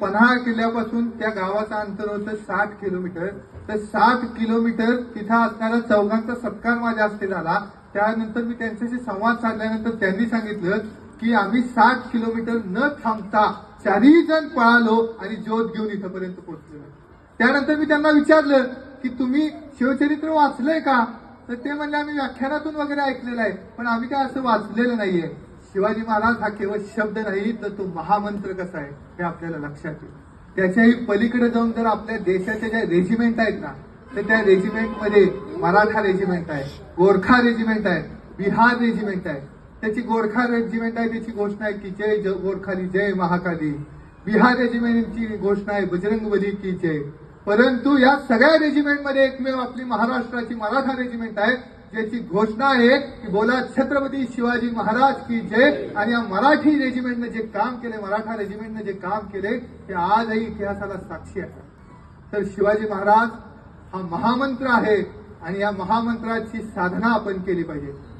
पन्हाळा किल्ल्यापासून त्या गावाचं अंतर होतं 60 किलोमीटर. तर 60 किलोमीटर तिथं असणारा चौघांचा सत्कार माझ्या हस्ते झाला. त्यानंतर मी त्यांच्याशी संवाद साधल्यानंतर त्यांनी सांगितलं की आम्ही 60 किलोमीटर न थांबता 4ही जण पळालो आणि ज्योत घेऊन इथपर्यंत पोहोचलो. त्यानंतर मी त्यांना विचारलं की तुम्ही शिवचरित्र वाचलंय का? तर ते म्हणले आम्ही व्याख्यानातून वगैरे ऐकलेलं आहे, पण आम्ही काय असं वाचलेलं नाहीये. शिवाजी महाराज हा केवळ शब्द नाही, तर तो महामंत्र कसा आहे हे आपल्याला लक्षात येईल. त्याच्याही पलीकडे जाऊन जर आपल्या देशाच्या ज्या रेजिमेंट आहेत ना, तर त्या रेजिमेंटमध्ये मराठा रेजिमेंट आहे, गोरखा रेजिमेंट आहे, बिहार रेजिमेंट आहे. त्याची गोरखा रेजिमेंट आहे, त्याची घोषणा आहे की जय गोरखाली जय महाकाली. बिहार रेजिमेंटची घोषणा आहे बजरंगबली की जय. परंतु या सगळ्या रेजिमेंटमध्ये एकमेव आपली महाराष्ट्राची मराठा रेजिमेंट आहे, ज्याची घोषणा आहे की बोला छत्रपती शिवाजी महाराज की जय. आणि या मराठी रेजिमेंटने जे काम केले, मराठा रेजिमेंटने जे काम केले ते आजही इतिहासाला साक्षी आहे. तर शिवाजी महाराज हा महामंत्र आहे आणि या महामंत्राची साधना आपण केली पाहिजे.